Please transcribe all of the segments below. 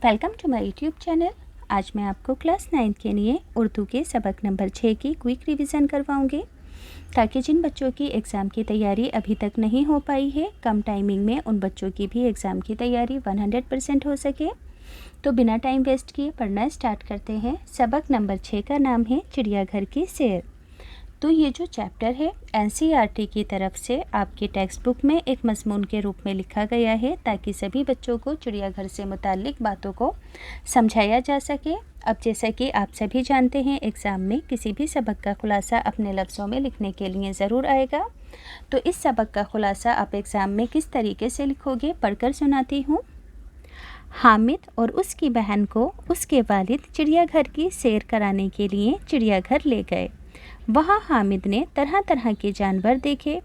Welcome to my YouTube channel. आज मैं आपको क्लास 9 के लिए उर्दू के सबक नंबर 6 की क्विक रिवीजन करवाऊंगी, ताकि जिन बच्चों की एग्ज़ाम की तैयारी अभी तक नहीं हो पाई है, कम टाइमिंग में उन बच्चों की भी एग्ज़ाम की तैयारी 100% हो सके। तो बिना टाइम वेस्ट किए पढ़ना स्टार्ट करते हैं। सबक नंबर 6 का नाम है चिड़ियाघर की सैर। तो ये जो चैप्टर है एनसीईआरटी की तरफ से आपकी टेक्स्ट बुक में एक मज़मून के रूप में लिखा गया है, ताकि सभी बच्चों को चिड़ियाघर से मुताल्लिक़ बातों को समझाया जा सके। अब जैसा कि आप सभी जानते हैं, एग्ज़ाम में किसी भी सबक का खुलासा अपने लफ्ज़ों में लिखने के लिए ज़रूर आएगा। तो इस सबक का खुलासा आप एग्ज़ाम में किस तरीके से लिखोगे, पढ़कर सुनाती हूँ। हामिद और उसकी बहन को उसके वालिद चिड़ियाघर की सैर कराने के लिए चिड़ियाघर ले गए। वहाँ हामिद ने तरह तरह के जानवर देखे,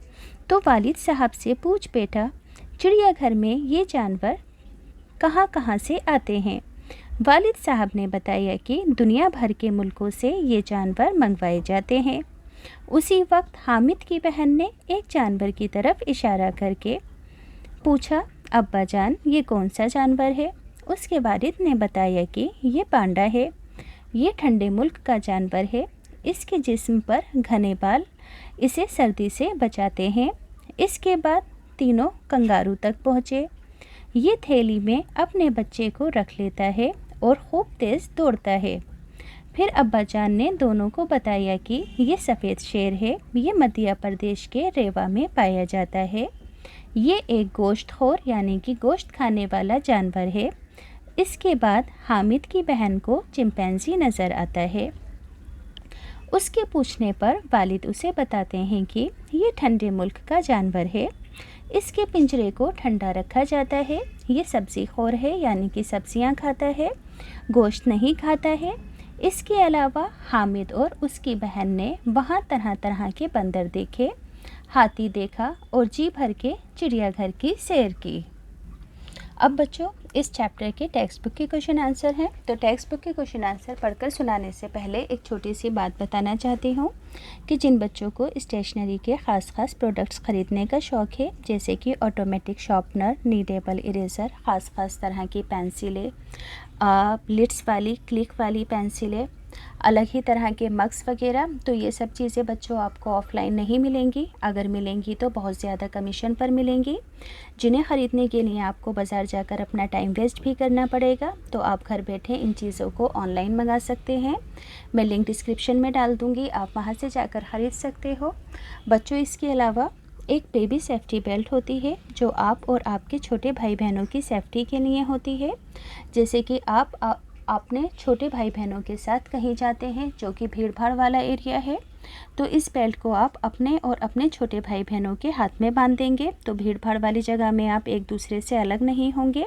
तो वालिद साहब से पूछ बेटा, चिड़ियाघर में ये जानवर कहाँ कहाँ से आते हैं। वालिद साहब ने बताया कि दुनिया भर के मुल्कों से ये जानवर मंगवाए जाते हैं। उसी वक्त हामिद की बहन ने एक जानवर की तरफ इशारा करके पूछा, अब्बा जान ये कौन सा जानवर है। उसके वालिद ने बताया कि ये पांडा है। ये ठंडे मुल्क का जानवर है। इसके जिस्म पर घने बाल इसे सर्दी से बचाते हैं। इसके बाद तीनों कंगारू तक पहुँचे। ये थैली में अपने बच्चे को रख लेता है और खूब तेज़ दौड़ता है। फिर अब्बा जान ने दोनों को बताया कि ये सफ़ेद शेर है। ये मध्य प्रदेश के रेवा में पाया जाता है। ये एक गोश्तखोर यानी कि गोश्त खाने वाला जानवर है। इसके बाद हामिद की बहन को चिंपैंजी नज़र आता है। उसके पूछने पर वालिद उसे बताते हैं कि ये ठंडे मुल्क का जानवर है। इसके पिंजरे को ठंडा रखा जाता है। ये सब्ज़ी खोर है यानी कि सब्जियां खाता है, गोश्त नहीं खाता है। इसके अलावा हामिद और उसकी बहन ने वहाँ तरह तरह के बंदर देखे, हाथी देखा और जी भर के चिड़ियाघर की सैर की। अब बच्चों, इस चैप्टर के टेक्स्ट बुक के क्वेश्चन आंसर हैं। तो टेक्स्ट बुक के क्वेश्चन आंसर पढ़कर सुनाने से पहले एक छोटी सी बात बताना चाहती हूँ कि जिन बच्चों को स्टेशनरी के ख़ास प्रोडक्ट्स ख़रीदने का शौक़ है, जैसे कि ऑटोमेटिक शार्पनर, नीडेबल इरेज़र, ख़ास तरह की पेंसिलें, लिड्स वाली क्लिक वाली पेंसिलें, अलग ही तरह के मग्स वगैरह, तो ये सब चीज़ें बच्चों आपको ऑफ़लाइन नहीं मिलेंगी। अगर मिलेंगी तो बहुत ज़्यादा कमीशन पर मिलेंगी, जिन्हें ख़रीदने के लिए आपको बाज़ार जाकर अपना टाइम वेस्ट भी करना पड़ेगा। तो आप घर बैठे इन चीज़ों को ऑनलाइन मंगा सकते हैं। मैं लिंक डिस्क्रिप्शन में डाल दूँगी, आप वहाँ से जाकर ख़रीद सकते हो। बच्चों, इसके अलावा एक बेबी सेफ्टी बेल्ट होती है, जो आप और आपके छोटे भाई बहनों की सेफ्टी के लिए होती है। जैसे कि आप अपने छोटे भाई बहनों के साथ कहीं जाते हैं जो कि भीड़ भाड़ वाला एरिया है, तो इस बेल्ट को आप अपने और अपने छोटे भाई बहनों के हाथ में बांध देंगे, तो भीड़ भाड़ वाली जगह में आप एक दूसरे से अलग नहीं होंगे।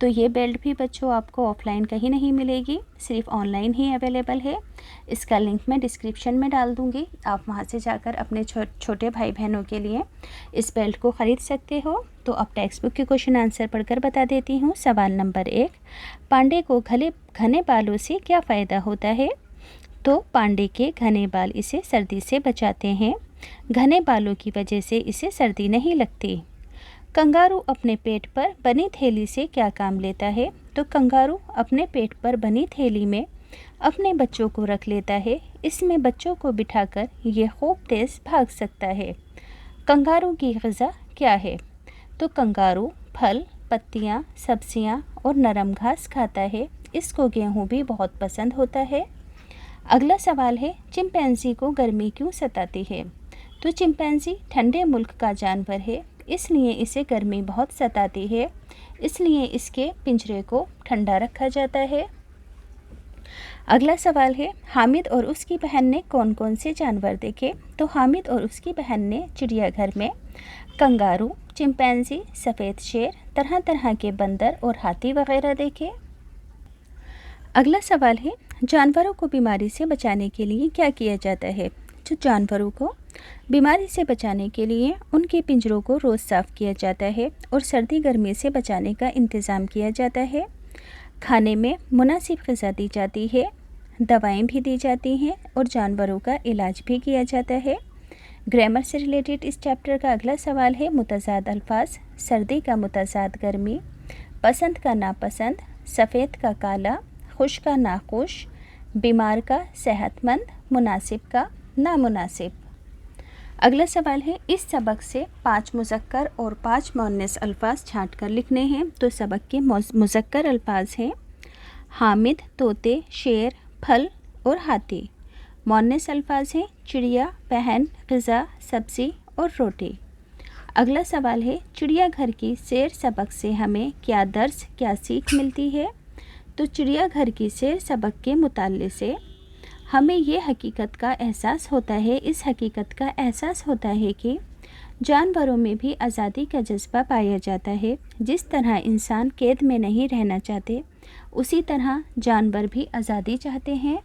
तो ये बेल्ट भी बच्चों आपको ऑफ़लाइन कहीं नहीं मिलेगी, सिर्फ ऑनलाइन ही अवेलेबल है। इसका लिंक मैं डिस्क्रिप्शन में डाल दूँगी, आप वहाँ से जाकर अपने छोटे भाई बहनों के लिए इस बेल्ट को ख़रीद सकते हो। तो अब टेक्स्ट बुक के क्वेश्चन आंसर पढ़कर बता देती हूँ। सवाल नंबर 1, पांडे को घने बालों से क्या फ़ायदा होता है। तो पांडे के घने बाल इसे सर्दी से बचाते हैं। घने बालों की वजह से इसे सर्दी नहीं लगती। कंगारू अपने पेट पर बनी थैली से क्या काम लेता है। तो कंगारू अपने पेट पर बनी थैली में अपने बच्चों को रख लेता है। इसमें बच्चों को बिठाकर ये खूब तेज़ भाग सकता है। कंगारू की ग़िज़ा क्या है। तो कंगारू फल, पत्तियाँ, सब्जियाँ और नरम घास खाता है। इसको गेहूँ भी बहुत पसंद होता है। अगला सवाल है, चिंपैंजी को गर्मी क्यों सताती है। तो चिंपैंजी ठंडे मुल्क का जानवर है, इसलिए इसे गर्मी बहुत सताती है, इसलिए इसके पिंजरे को ठंडा रखा जाता है। अगला सवाल है, हामिद और उसकी बहन ने कौन कौन से जानवर देखे। तो हामिद और उसकी बहन ने चिड़ियाघर में कंगारू, चिंपैंजी, सफ़ेद शेर, तरह तरह के बंदर और हाथी वगैरह देखे। अगला सवाल है, जानवरों को बीमारी से बचाने के लिए क्या किया जाता है। जो जानवरों को बीमारी से बचाने के लिए उनके पिंजरों को रोज़ साफ़ किया जाता है और सर्दी गर्मी से बचाने का इंतज़ाम किया जाता है। खाने में मुनासिब ग़िज़ा दी जाती है, दवाएं भी दी जाती हैं और जानवरों का इलाज भी किया जाता है। ग्रामर से रिलेटेड इस चैप्टर का अगला सवाल है, मुतज़ाद अल्फाज। सर्दी का मुतज़ाद गर्मी, पसंद का नापसंद, सफ़ेद का काला, खुश का नाखुश, बीमार का सेहतमंद, मुनासिब का नामुनासिब। अगला सवाल है, इस सबक से 5 मुज़क्कर और 5 मुअन्नस अल्फाज छाँट कर लिखने हैं। तो सबक के मुज़क्कर अल्फाज हैं हामिद, तोते, शेर, फल और हाथी। मुअन्नस अल्फाज हैं चिड़िया, बहन, ग़िज़ा, सब्ज़ी और रोटी। अगला सवाल है, चिड़ियाघर की सैर सबक से हमें क्या दर्स, क्या सीख मिलती है। तो चिड़ियाघर की सैर सबक के मुताल्लिक़ से हमें ये हकीकत का एहसास होता है, इस हकीकत का एहसास होता है कि जानवरों में भी आज़ादी का जज्बा पाया जाता है। जिस तरह इंसान कैद में नहीं रहना चाहते, उसी तरह जानवर भी आज़ादी चाहते हैं